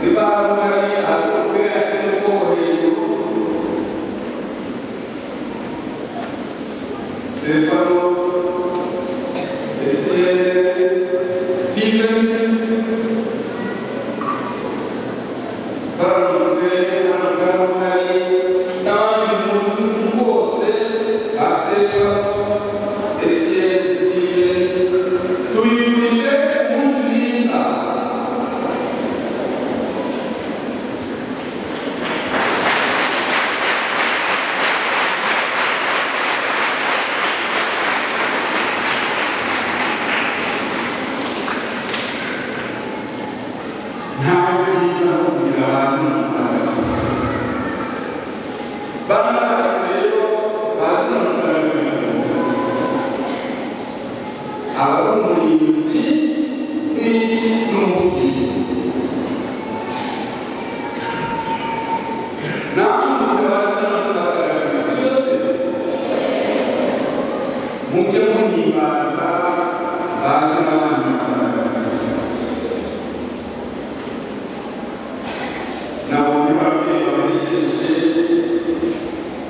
Stefano,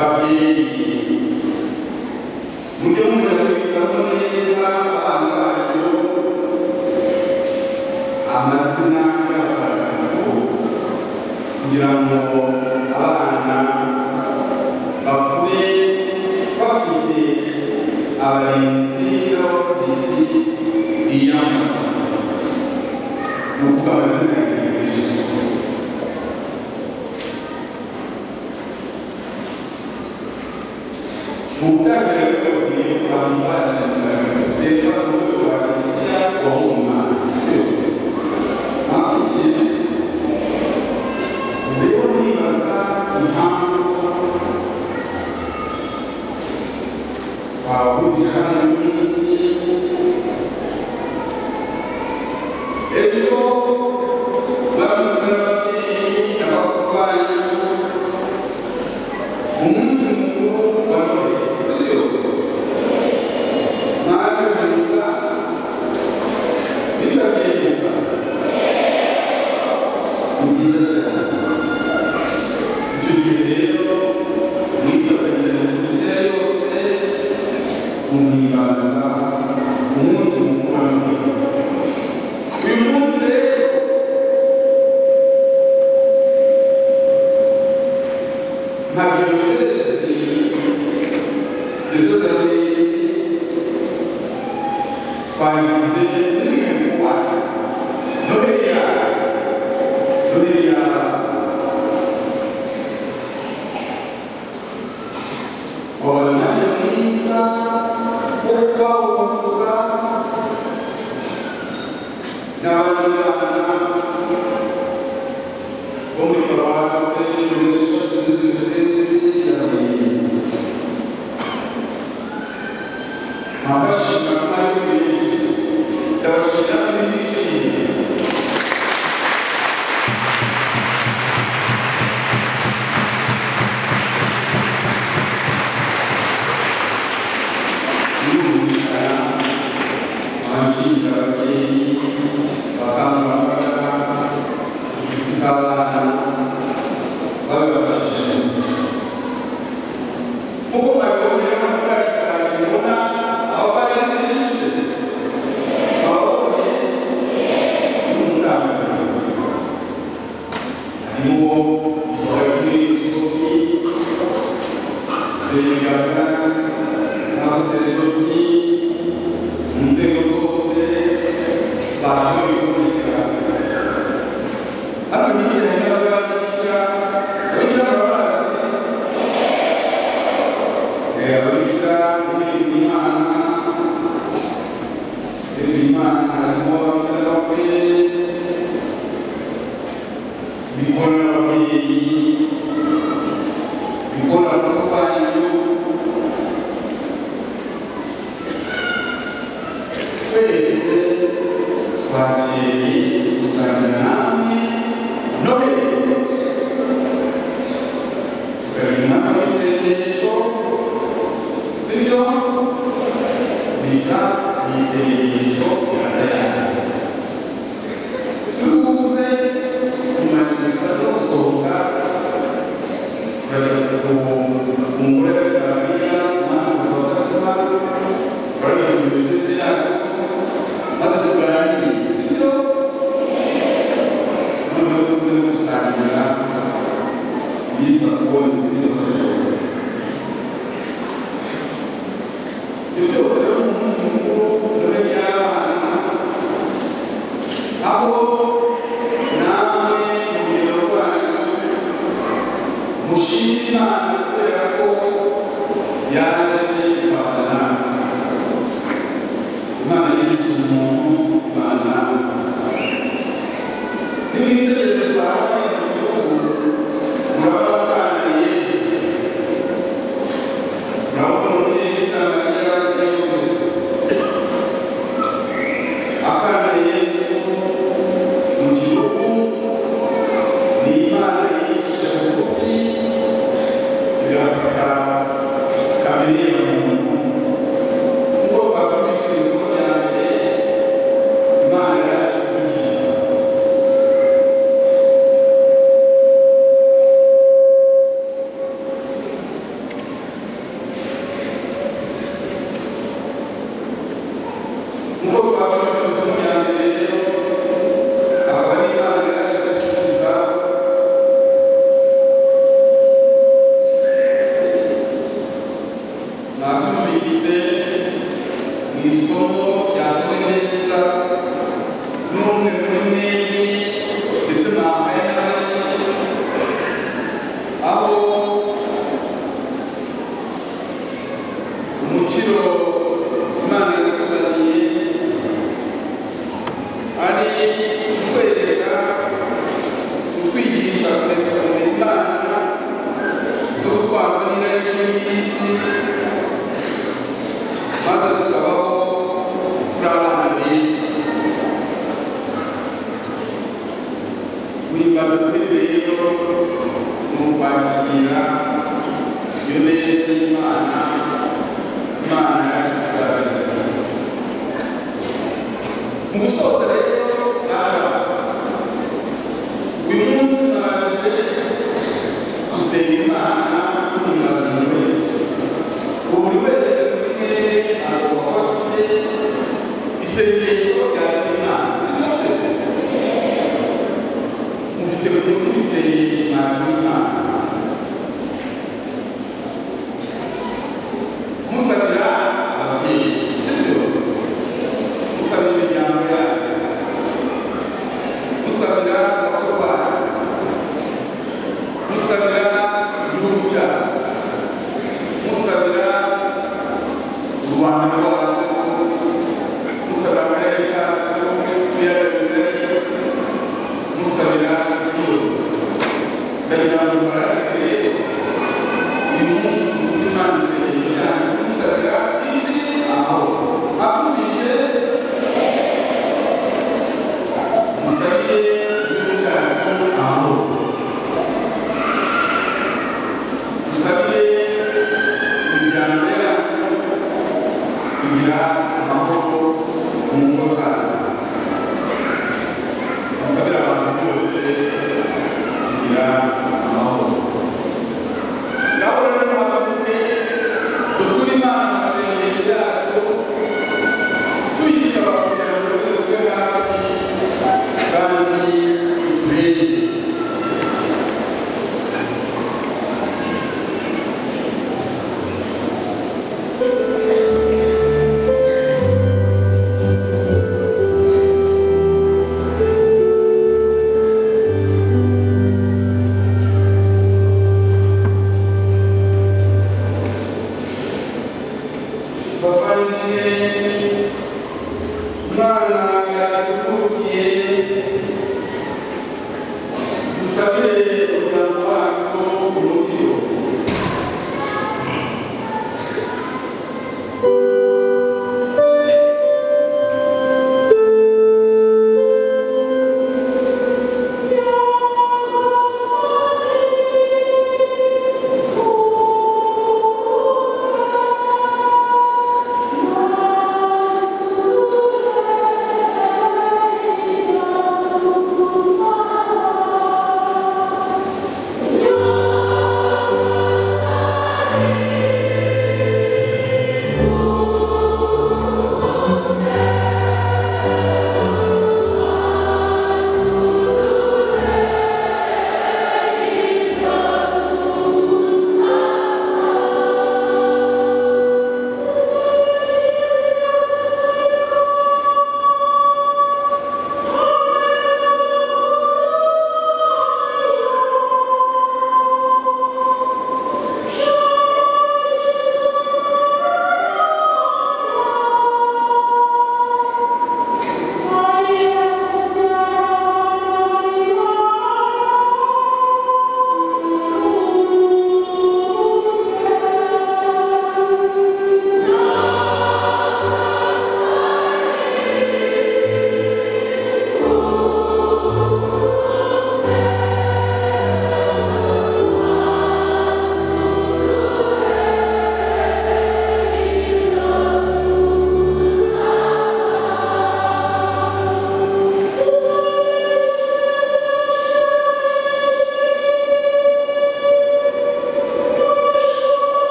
Kamili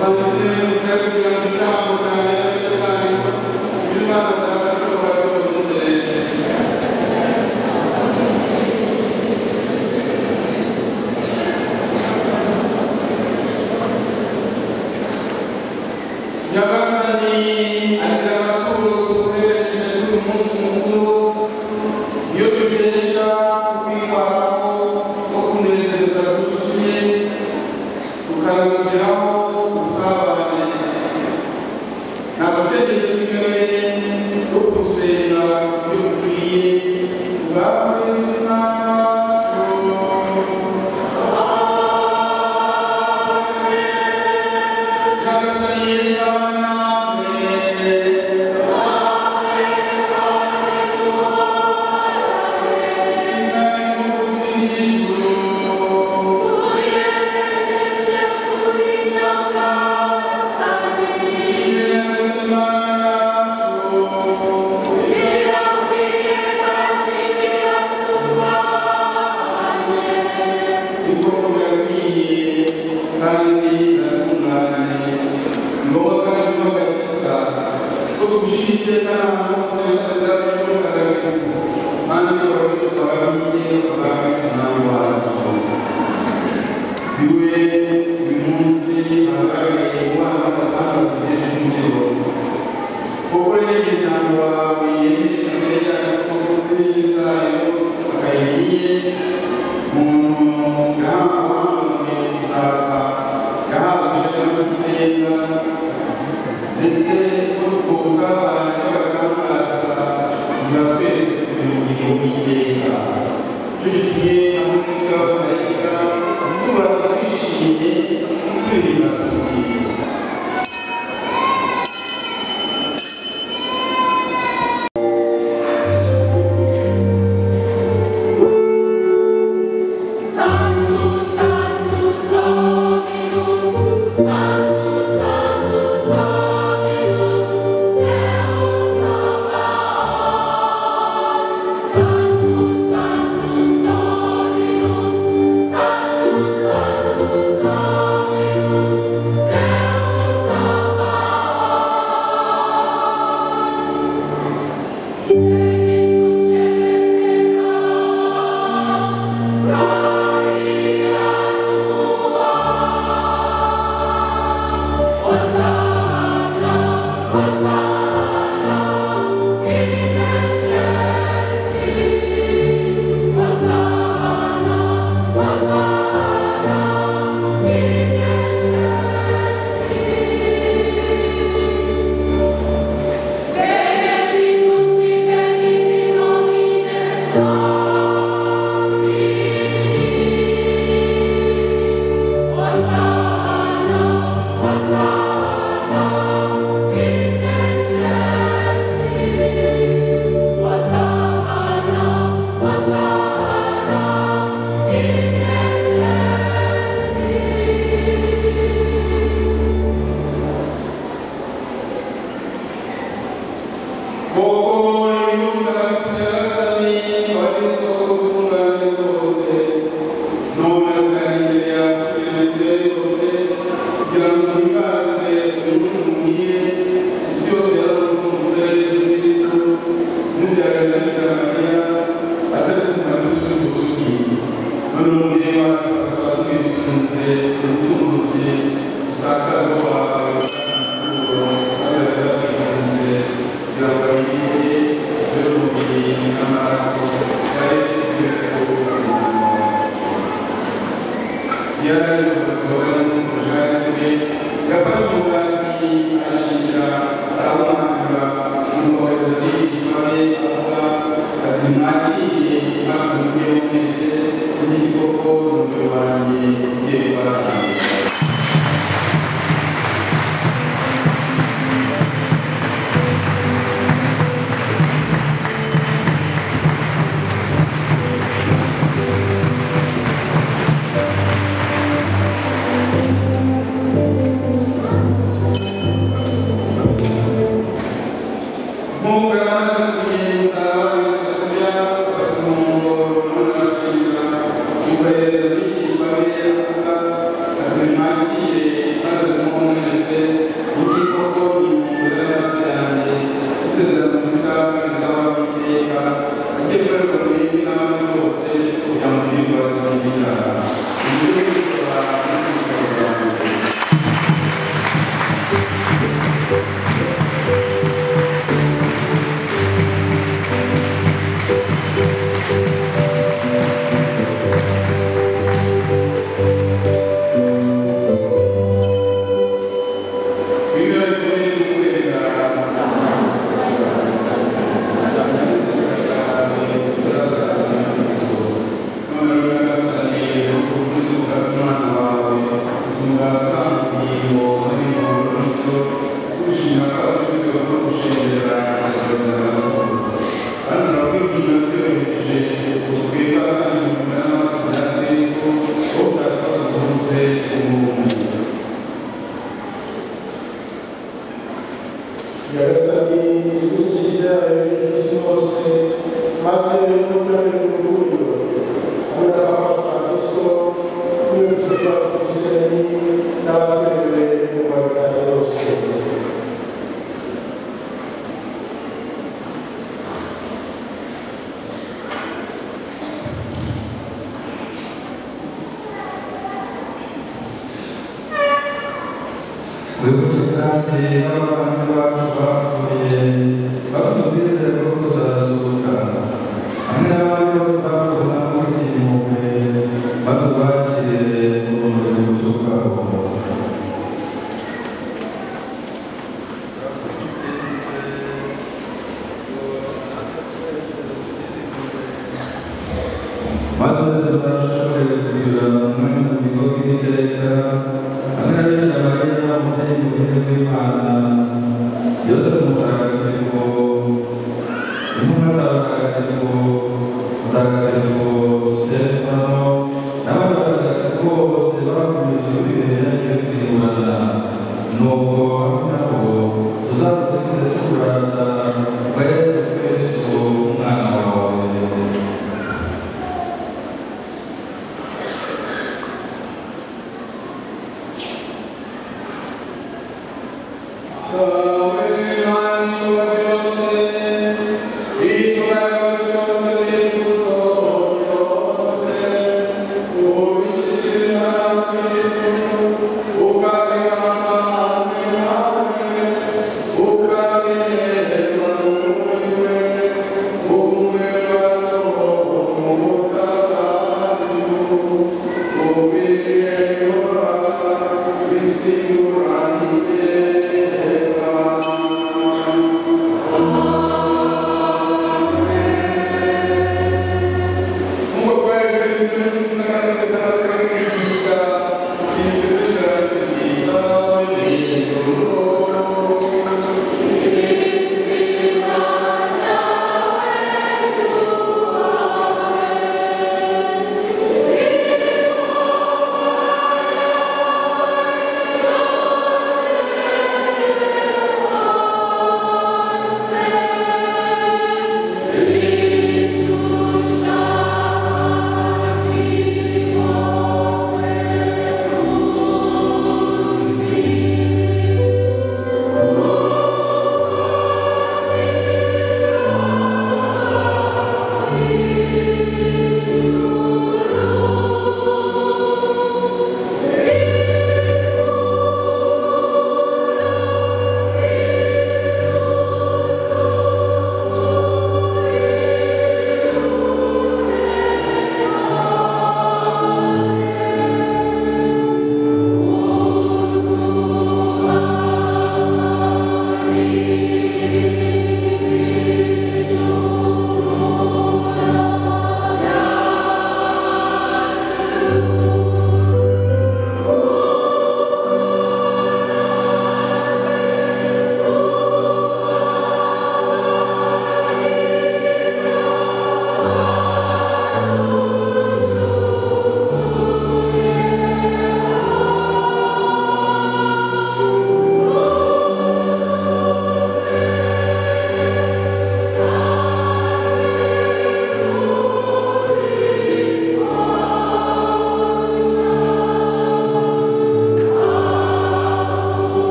Gracias.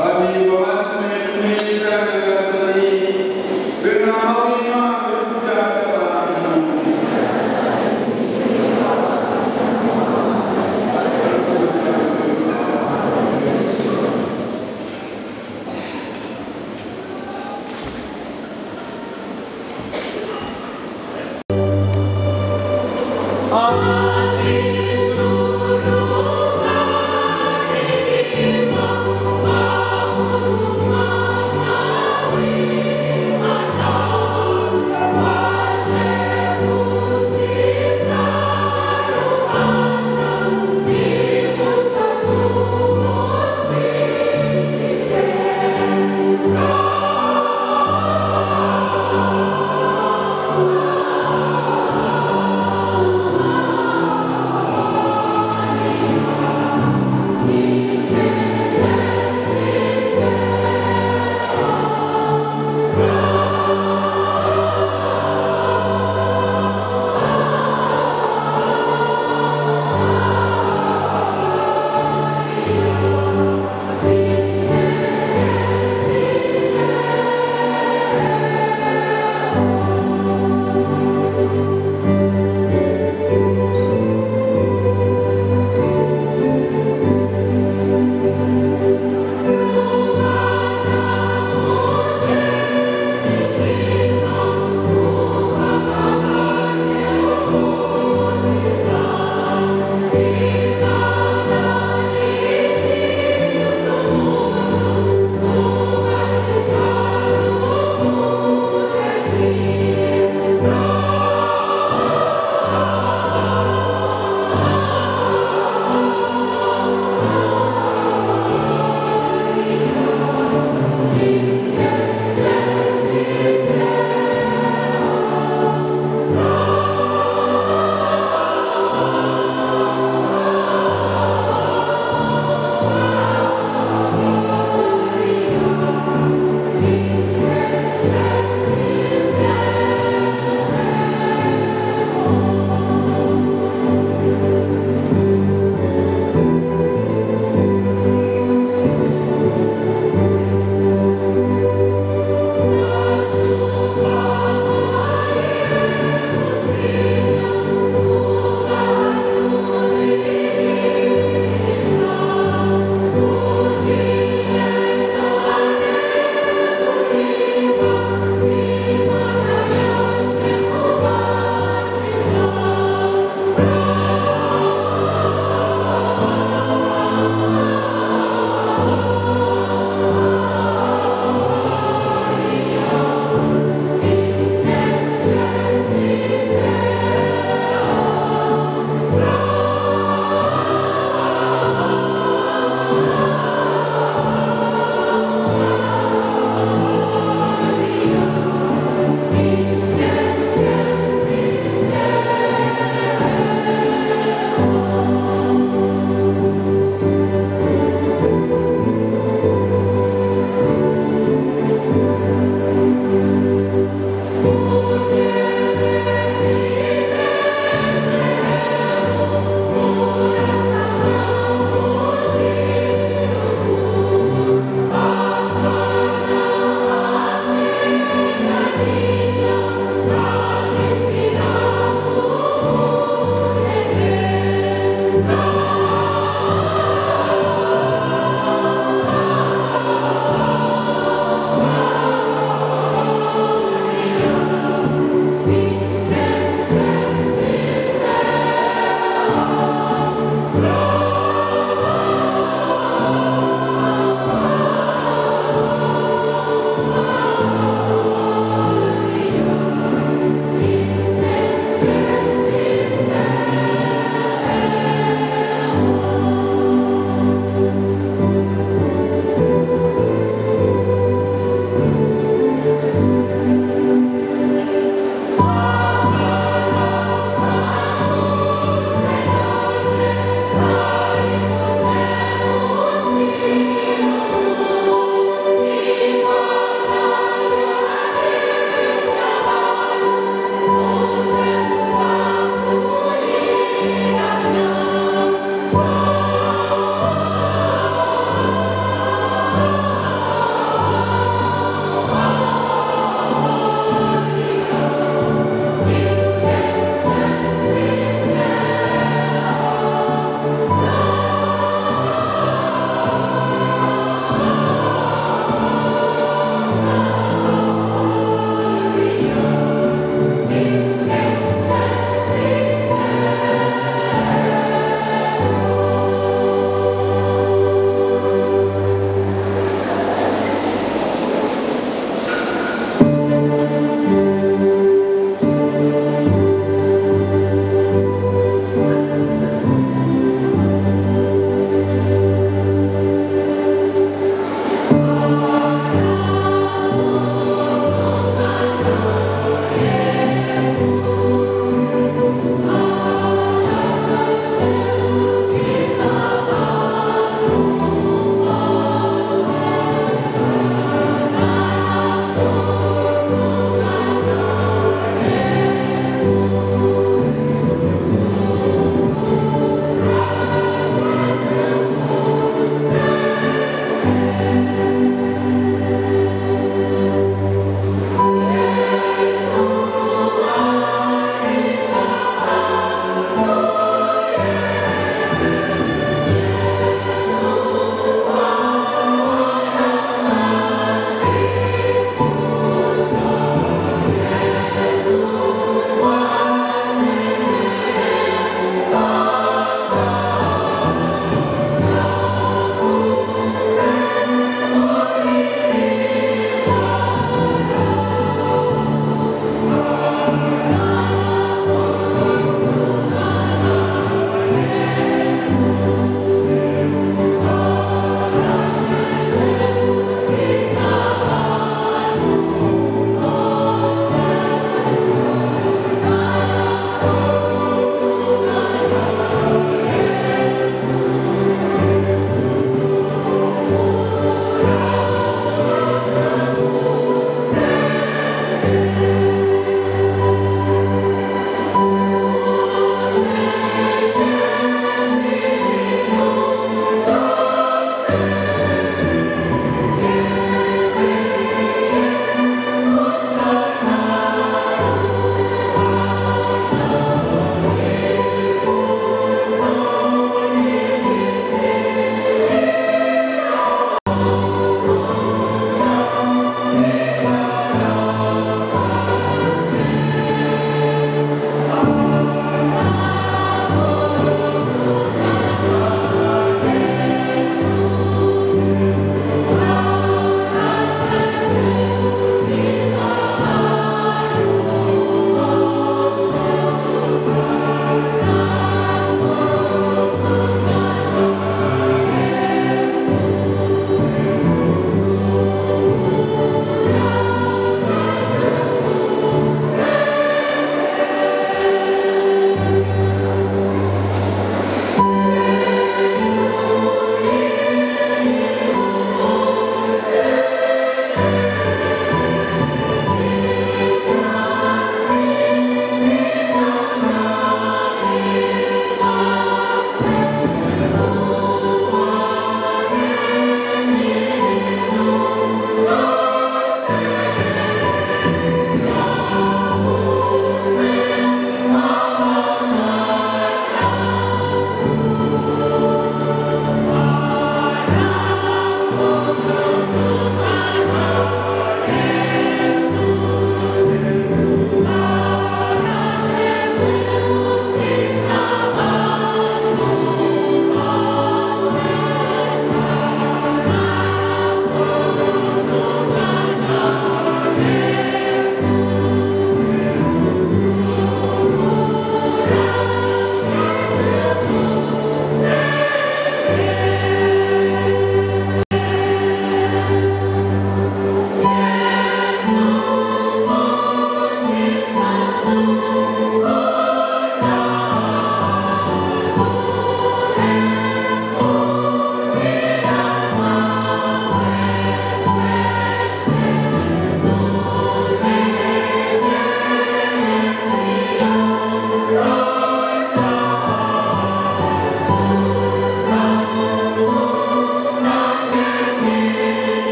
Amen.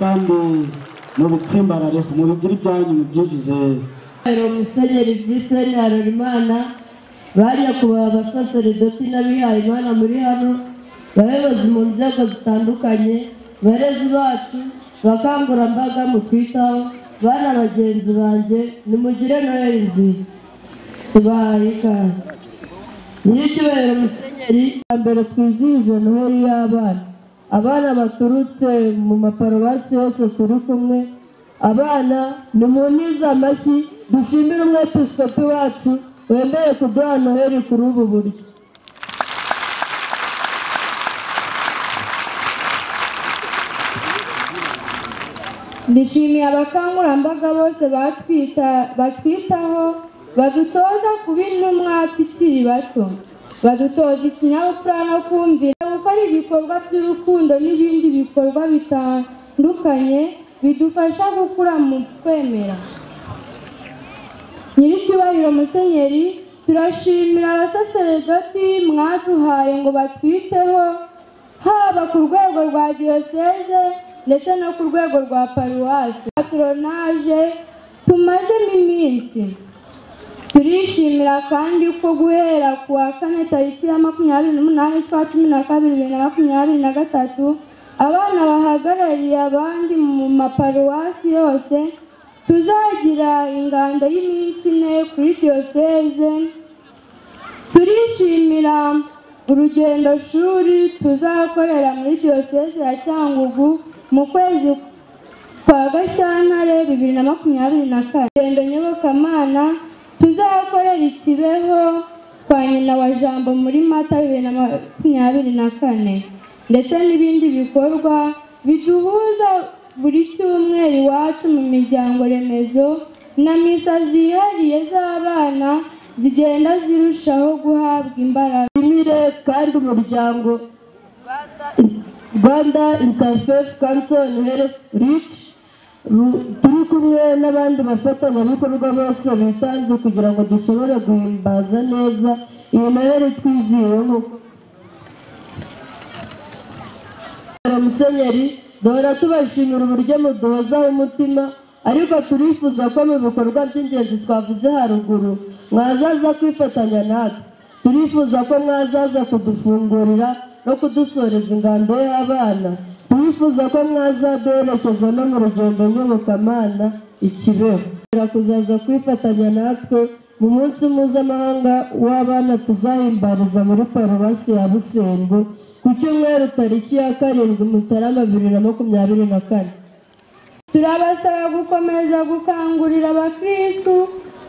kandi mu bitsimbarare mu bigira ibyanyu mu byigize Musenyeri Vincent Harerimana bajya kuba abasaseredoti n'abihaye Imana muri hano bayobozi mu nzego zitandukanye barezi bacu bakangurambaga mu twitaho bana bagenzi banjye nimugire Noheli nziza tubahaye ikaze nyiricyubahiro Musenyeri mbere twizihize Noheli y'abana abana baturutse mu maparuwasi yose turi kumwe abana ni mu ntiza amashyi dushimire umwepiskopi wacu wemeye kuduha Noheli kuri ubu buryo ndishimiye abakangurambaga bose batwitaho badutoza kuba intumwa tukiri bato badutoza ikinyabupfura no kumvira gukora ibikorwa by'urukundo n'ibindi bikorwa bitandukanye bidufasha gukura mu kwemera nyiricyubahiro Musenyeri turashimira abasaseredoti mwaduhaye ngo batwiteho haba ku rwego rwa diyoseze ndetse no ku rwego rwa paruwasi patronaje tumazemo iminsi turishimira kandi ko guhera ku wa 4 tariki ya 28 z'ukwa 12 2023 abana bahagarariye abandi mu maparuwasi yose tuzagira ingando y'iminsi 4 kuri diyoseze turishimira urugendo shuri tuzakorera muri diyoseze ya Cyangugu mu kwezi kwa Gashyantare 2024 urugendo nyobokamana tuzakorera Ikibeho kwa nyina wa Jambo muri Mata 2024 ndetse n'ibindi bikorwa biduhuza buri cyumweru iwacu mu miryango remezo na misa zihariye z'abana zigenda zirushaho guhabwa imbaraga kandi umuryango Rwanda Interfaith Council Health Reach turi kumwe n'abandi bafatanyabikorwa bose bitanze kugira ngo dushobore guhimbaza neza iyi Noheli twizihiwe Musenyeri duhora tubashimira uburyo muduhoza umutima ariko turifuza ko mu bikorwa by'ingenzi twavuze haruguru mwazaza kwifatanya natwe turifuza ko mwazaza kudufungurira no kudusoreza ingando y'abana turifuza ko mwazaduherekeza no mu rugendo nyobokamana Ikibeho kuzaza kwifatanya natwe mu munsi mpuzamahanga w'abana tuzahimbariza muri paruwasi ya Busengo ku cyumweru tariki ya 7 Mutarama 2024 turabasaba gukomeza gukangurira abakristu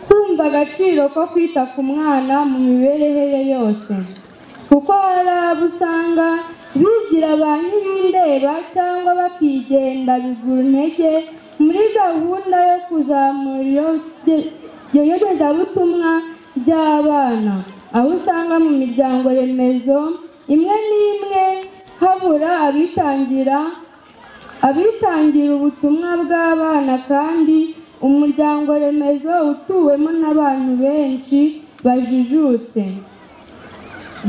kumva agaciro ko kwita ku mwana mu mibereho ye yose kuko hari abo usanga bigira ba ntibindeba cyangwa bakigenda bigura intege muri gahunda yo kuzamura iyogezabutumwa ry'abana aho usanga mu miryango remezo imwe n'imwe habura abitangira ubutumwa bw'abana kandi umuryango remezo utuwemo n'abantu benshi bajijutse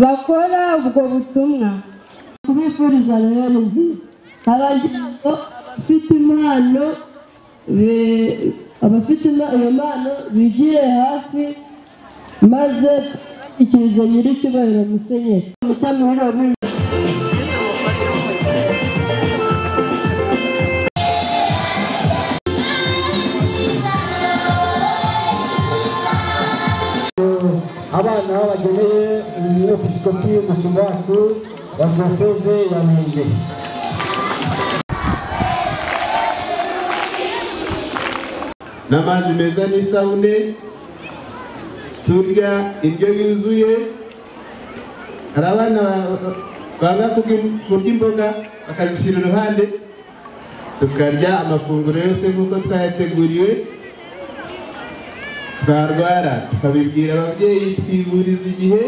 bakora ubwo butumwa kubifuriza rero nziza abafite impano bigire hafi maze ikirizo nyiricyubahiro Musenyeri abana bageneye umwepiskopi umushumba wacu wa diyoseze ya Ruhengeri n'amazi meza n'isabune turya indyo yuzuye hari abana banga kurya imboga bakazishyira iruhande tukarya amafunguro yose nk'uko twayateguriwe twarwara tukabibwira ababyeyi twivuriza igihe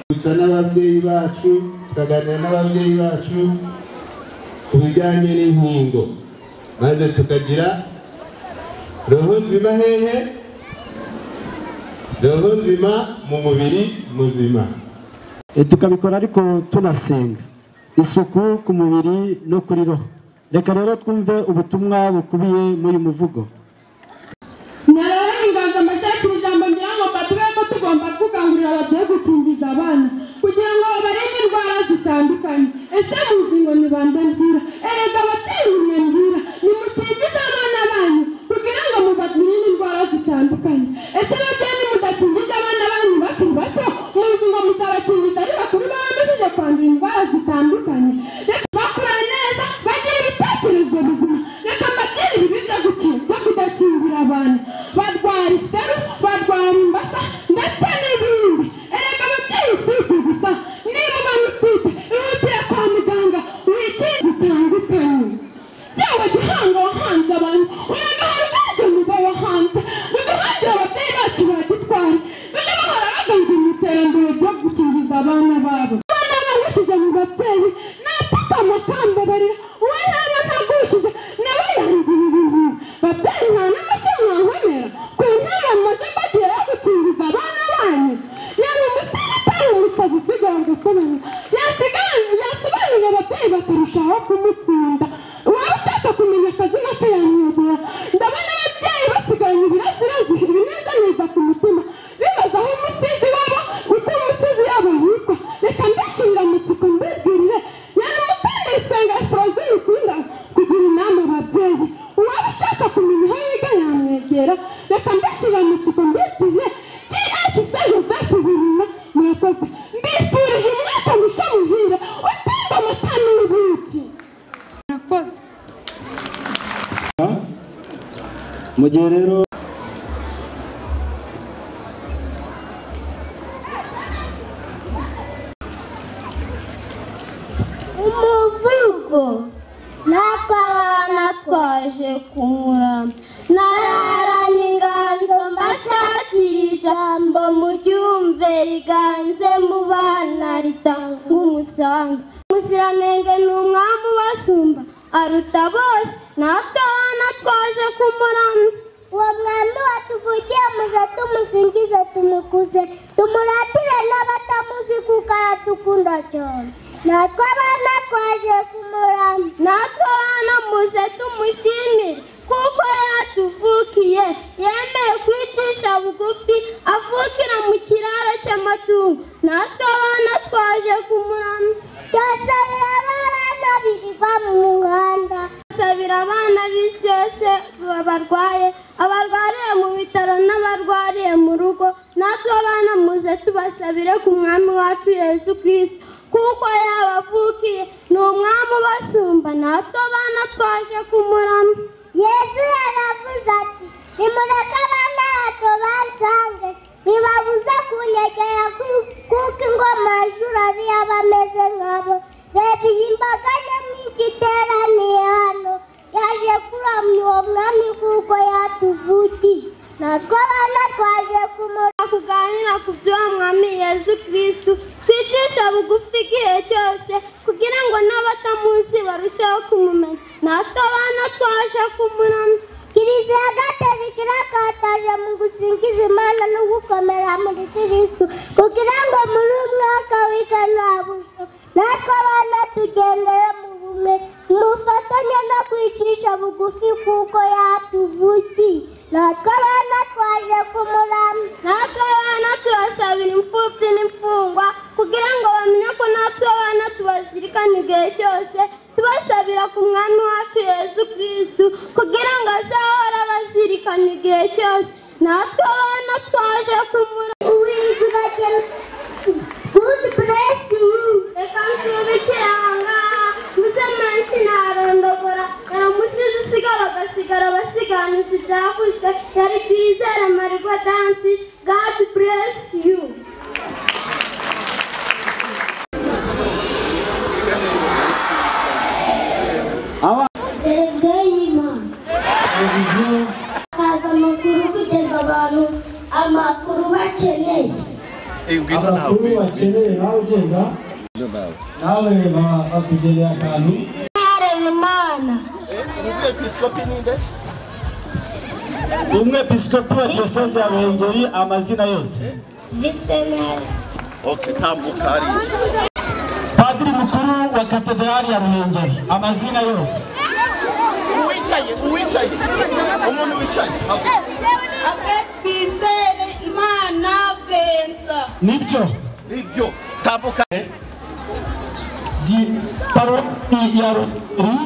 gusa n'ababyeyi bacu tukaganira n'ababyeyi bacu ku bijyanye n'inkingo maze tukagira roho zima hehe roho zima mu mubiri muzima tukabikora ariko tunasenga isuku ku mubiri no kuri roho reka rero twumve ubutumwa bukubiye muri muvugo. Nararengaza amashakira ijambo ngira ngo batube ko tugomba gukangurira ababyeyi gukingiza abana kugira ngo barinde indwara zitandukanye. Ese muzi ngo ni bande mbwira? Erega ababyeyi mwe mbwira nimukingize abana banyu kugira ngo mubarinde indwara zitandukanye. Ese ababyeyi mudakingiza abana banyu bakiri bato muzi ngo muzabakingiza ari bakuru bamajije kwandura indwara zitandukanye. Reka bakura neza bagira ibitekerezo bizima. Reka mbabwire ibi byo kudakingira abana. Barwara iseru, barwara imbasa ndetse n'ibindi. Erega ababyeyi si ibyo gusa, niba ubona utwite ihutire kwa muganga wikingize zitandukanye. Yewe gihanga wahanze abantu, urega hari ubwenge muba wahanze muduhangira ababyeyi bacu bagitwara bajya bahora bagangira mu iterambere ryo gukingiza abana babo. Abana bagushije mu babyeyi nataka amakamba barira uwo yaba ntagushije nawe yangira ibintu. Babyeyi nta n'amashyi mwankomera ku ntebe amaze bagiye yo gukingiza abana banyu. Yari umusore atari umusazi usigaye gusobanura yasobanurira ababyeyi bakarushaho kumukunda. Waba ushaka kumenya akazina ke yamwegera. Ndabona ababyeyi basiganye ibirasirazi ibinezaneza ku mutima bibaza aho umusizi wabo uko umusizi yabo yitwa. Reka mbishimira amatsiko mbibwirire yari umutanga isenga Frozen ikunda kugira inama ababyeyi. Uwaba ushaka kumenya aho yiga yamwegera. Reka mbishimira amatsiko mbibwirire GSC Joseph Birima. Murakoze, mbifurije umwaka mushya muhire utemba amata n'ubuki. Murakoze. Mu gihe rero umuvugo natwe abana twaje kumurama nararanye inganzo mbashakira ijambo muryumve riganze mu bana ritanga umusanzu. Umuziranenge ni umwami ubasumba aruta bose natwe abana twaje kumurama. Uwo mwami watuvugiye muze tumusingize tumukuze tumuratire n'abatamuzi kuko aradukunda cyane. Natwe abana twaje kumurama, natwe abana muze tumushimire kuko yatuvukiye yemeye kwicisha bugufi avukira mu kiraro cy'amatungo. Natwe abana twaje kumurama, twasabira abana birirwa mu muhanda, twasabira abana b'isi yose barwaye, abarwariye mu bitaro n'abarwariye mu rugo. Natwe abana muze tubasabire ku mwami wacu Yesu Kristo kuko yabavukiye ni umwami ubasumba. Natwe abana twaje kumurama. Yesu yaravuze ati nimureke abana bato bansange ntibabuza kunyegera kuko ingoma y'ijuru ari abameze nkabo. Reba iyi mbaga nyamwinshi iteraniye hano yaje kuramya uwo mwami kuko yatuvukiye. Natwe abana twaje kumurama kuganira ku by'uwo mwami Yesu Kristo twicisha bugufi igihe cyose kugira ngo n'abatamuzi barusheho kumumenya. Natwe abana twaje kumurama. Kiliziya Gatolika irakataje mu gusingiza Imana no gukomera muri Kristo kugira ngo muri umwaka w'ikanabusho natwe abana tugendere mu bumwe mufatanye no kwicisha bugufi kuko yatuvukiye. Natwe abana twaje kumurama. Natwe abana turasabira imfubyi n'imfungwa kugira ngo bamenye ko natwe abana tubazirikana igihe cyose tubasabira ku mwami wacu Yesu Kristo kugira ngo azahora abazirikana igihe cyose. Natwe abana twaje kumurama. God bless you. Reka nsubikire ahangaha muze menshi narondogora umusizi usigara agasigara abasiganuzi byakuze yari Kwizera Marigwa Dansi. God bless you. Televiziyo y'Imana haza amakuru kugeza abantu amakuru bakeneye. amakuru bakeneye nawe ugenda nawe bakugenera akantu. Imana umwepiskopi wa diyoseze ya Ruhengeri amazina yose. Visenari. Okay, tambuka hariya. Padiri mukuru wa katedrali ya Ruhengeri amazina yose. uwicaye umuntu wicaye Twizere Imana Bensa. nibyo tambuka di paruwasi ya Ruhengeri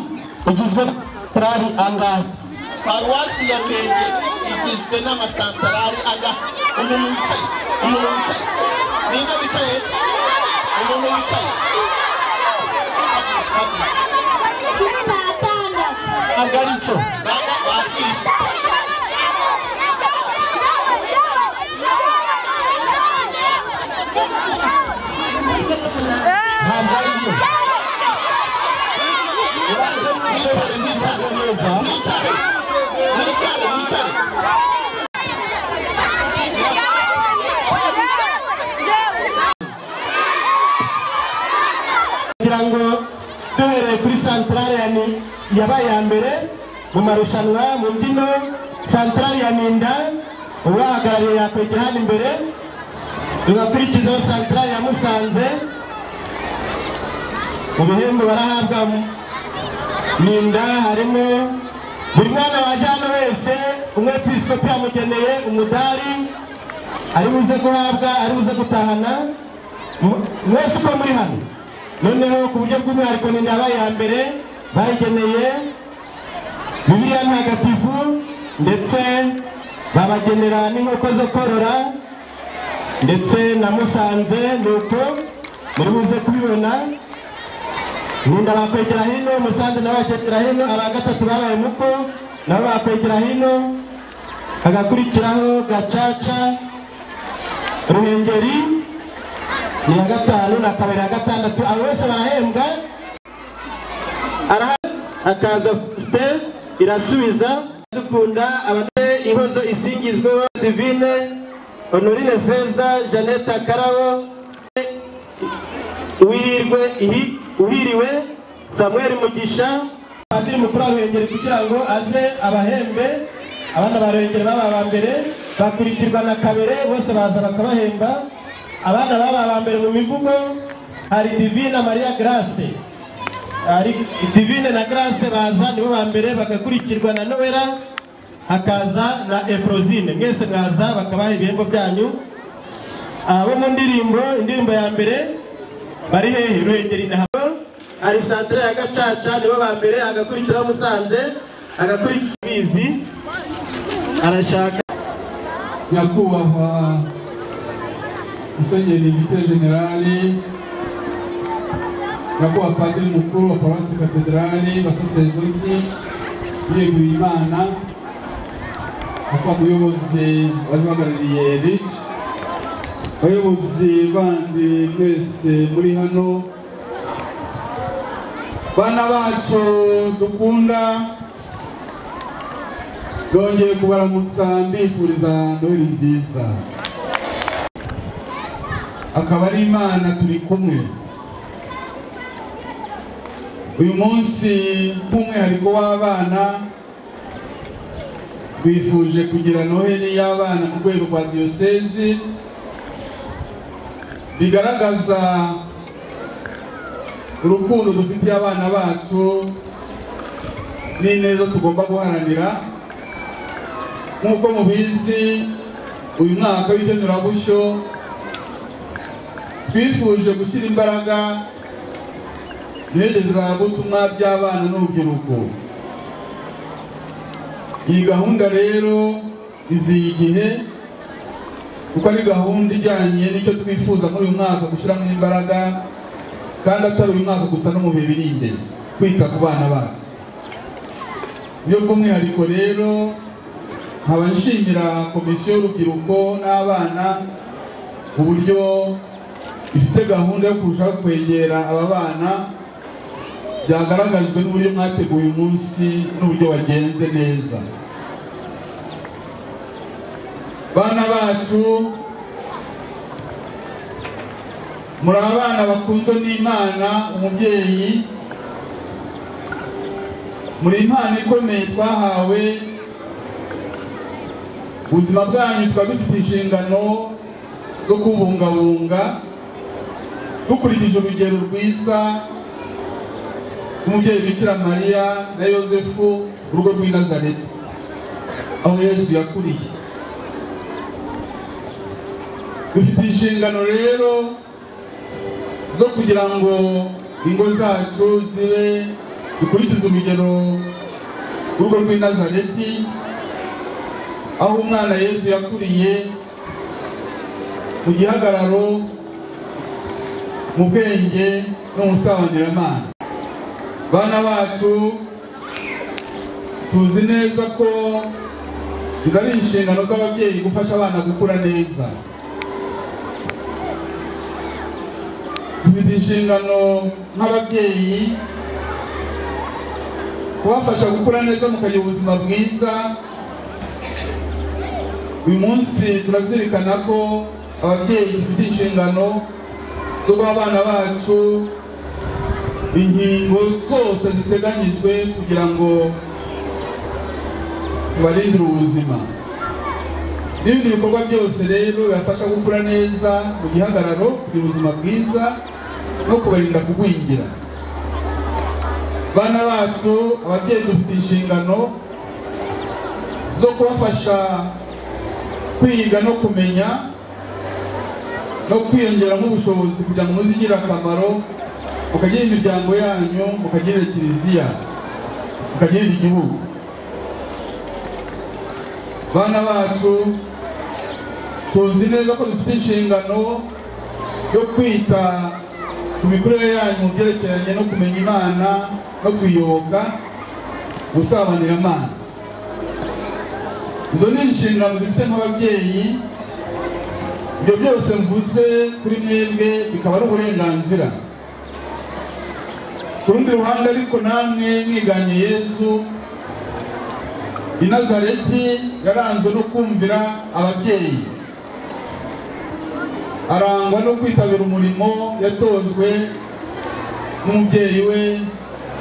igizwe n'amasantarari angahe? paruwasi ya Ruhengeri igizwe n'amasantarari angahe? umuntu wicaye ninde wicaye? umuntu wicaye 16. Agaricho banga bakishwe Agaricho Mwicare. kirango duhereye kuri santrale yabaye ya mbere mu marushanwa mu mbyino. Santrale ya Ninda ubahagarariye yakwegera hano imbere, tugakurikizaho santrale ya Musanze. Mu bihembo barahabwa Ninda harimo buri mwana waje hano wese umwepiskopi yamugeneye umudari ari buze guhabwa, ari buze gutahana mwese uko muri hano. Noneho ku buryo bw'umwihariko Ninda yabaye ya mbere bayigeneye Bibiliya ntagatifu ndetse babagenera n'inkoko zo korora ndetse na Musanze. Nuko muri buze kubibona Ninda bakwegera hino, Musanze nawe bakwegera hino, aba gatatu babaye muko nabo bakwegera hino, hagakurikiraho Gacaca. Ruhengeri ni ya gatanu na Kabera ya gatandatu. Abo bose barahembwa. Akaza irasubiza dukunda abane ihozo isingizwe Divine Honorine Feza Jeannette Karabo uhiriwe Samuel Mugisha padiri mukuru wa Ruhengeri kugira ngo aze abahembe. Abana ba Ruhengeri baba ba mbere bakurikirwa na Kabere, bose baza bakabahemba. Abana baba ba mbere mu mivugo hari Divine Maria Grace, hari Divine na Grace baza nibo ba mbere, bagakurikirwa na Noella, hakaza na Efrosine. Mwese mwaza bakabaha ibihembo byanyu. Abo mu indirimbo ya mbere bari hehe? Ruhengeri na hari santre ya Gacaca nibo ba mbere, agakurikiraho Musanze, agakurikira Bizi. Arashaka nyakubahwa Musenyeri Vicaire Generali, nyakubahwa Padiri mukuru wa Paruwasi Katedrali, basaserdoti yeguye Imana, nyakubahwa muyobozi w'abahagarariye RIC, abayobozi bandi mwese muri hano, bana bacu dukunda, dongeye kubaramutsa mbifuriza Noheli nziza. Akaba ari Imana turi kumwe. Uyu munsi nk'umwihariko w'abana bifuje kugira Noheli y'abana mu rwego rwa diyosezi, bigaragaza urukundo dufitiye abana bacu n'ineza tugomba guharanira. Nk'uko mubizi, uyu mwaka w'igenurabushyo twifuje gushyira imbaraga mu iherezabutumwa by'abana n'urubyiruko. Iyi gahunda rero iziye igihe kuko ari gahunda ijyanye n'icyo twifuza muri uyu mwaka gushyiramo imbaraga, kandi atari uyu mwaka gusa no mu bihe biri imbere, kwita ku bana bacu. Niyo bw'umwihariko rero nkaba nshimira komisiyo y'urubyiruko n'abana uburyo ifite gahunda yo kurushaho kwegera aba bana, byagaragajwe n'uburyo mwateguye umunsi n'uburyo wagenze neza. Bana bacu, muri abana bakunzwe n'Imana umubyeyi, muri impano ikomeye twahawe. Ubuzima bwanyu tukaba dufite inshingano zo kubungabunga dukurikije urugero rwiza rw'umubyeyi Bikira Mariya na Yosefu urugo rw'i Nazareti aho Yesu yakuriye. Dufite inshingano rero zo kugira ngo ingo zacu zibe dukurikiza urugero urugo rw'i Nazareti aho umwana Yesu yakuriye mu gihagararo, mu bwenge no mu busabanyiramana. Bana bacu tuzi neza ko izo ari inshingano z'ababyeyi gufasha abana gukura neza. Dufite inshingano nk'ababyeyi kubafasha gukura neza mukagira ubuzima bwiza. Uyu munsi turazirikana ko ababyeyi dufite inshingano zo guha abana bacu inkingo zose ziteganyijwe kugira ngo tubarindire ubuzima. N'ibindi bikorwa byose rero bibafasha gukura neza mu gihagararo, kugira ubuzima bwiza no kubarinda kugwingira. Bana bacu ababyeyi dufite inshingano zo kubafasha kwiga no kumenya no kwiyongeramo ubushobozi kugira ngo muzigire akamaro, mukagirira imiryango yanyu, mukagirira kiliziya, mukagirira igihugu. Bana bacu tuzi neza ko dufite inshingano yo kwita ku mikurire yanyu mu byerekeranye no kumenya Imana no kuyiyoboka, gusabanyiramana. Izo ni inshingano dufite nk'ababyeyi. Ibyo byose mvuze kuri mwebwe bikaba ari uburenganzira. Ku rundi ruhande ariko namwe mwiganye Yesu, i Nazareti yaranzwe no kumvira ababyeyi, arangwa no kwitabira umurimo yatojwe n'umubyeyi we,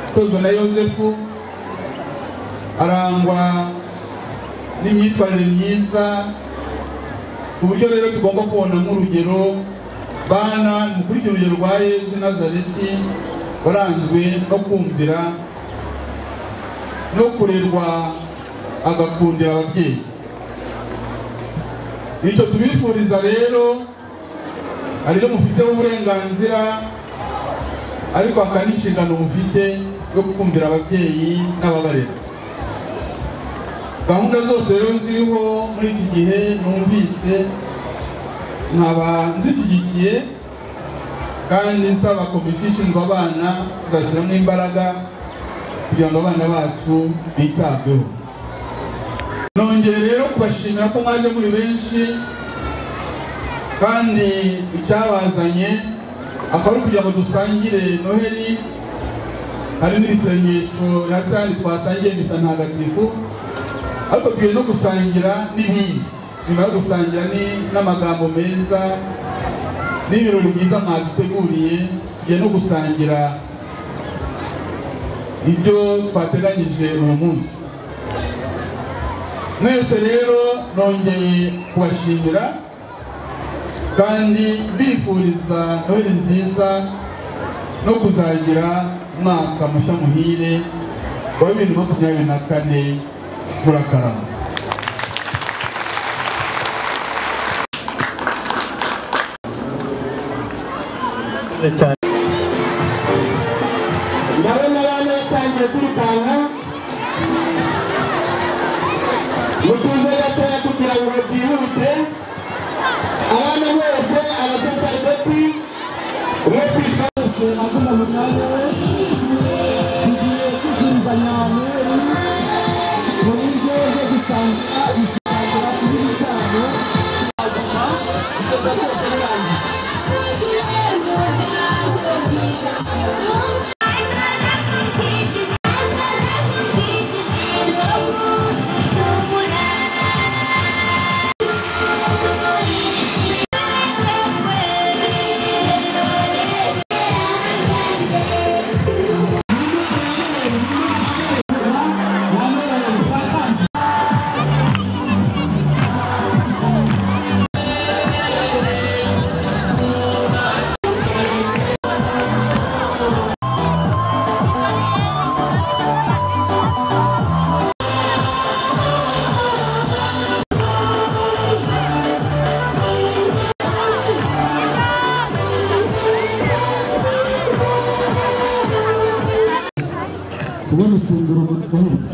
yatojwe na Yosefu, arangwa n'imyitwarire myiza, ku buryo rero tugomba kubona nk'urugero. Bana mukurikira urugero rwa Yesu Nazareti waranzwe no kumvira no kurerwa agakundira ababyeyi. Icyo tubifuriza rero ariko mufiteho uburenganzira, ariko akaba n'inshingano mufite yo kumvira ababyeyi n'ababarera. Gahunda zose rero ziriho muri iki gihe numvise nkaba nzishyigikiye, kandi nsaba komisiyo ishinzwe abana tugashyiramo imbaraga kugira ngo abana bacu bitabweho. Nongeye rero kubashimira ko mwaje muri benshi, kandi icyabazanye akaba ari kugira ngo dusangire Noheli. Hari n'isengesho yatsandi twasangiye misa ntagatifu, ariko tugiye no gusangira n'ibindi. Nyuma yo gusangira n'amagambo meza n'ibirori byiza mwaduteguriye, tugiye no gusangira ibyo twateganyije uyu munsi. Mwese rero nongeye kubashimira kandi bifuriza Noheli nziza no kuzagira umwaka mushya muhire wa 2024. Murakarama. Ndabona abana batangiye kwirukanka, mutuze gatoya kugira ngo byihute. Abana bose abasaserdoti umwepiswa wese akunda mutane we tugiye kuzuzanya mu buryo bwo gusanga ikiganiro kuri bitanu azuma ikibazo cyose birangiye. kubona ifunguro mu gahunda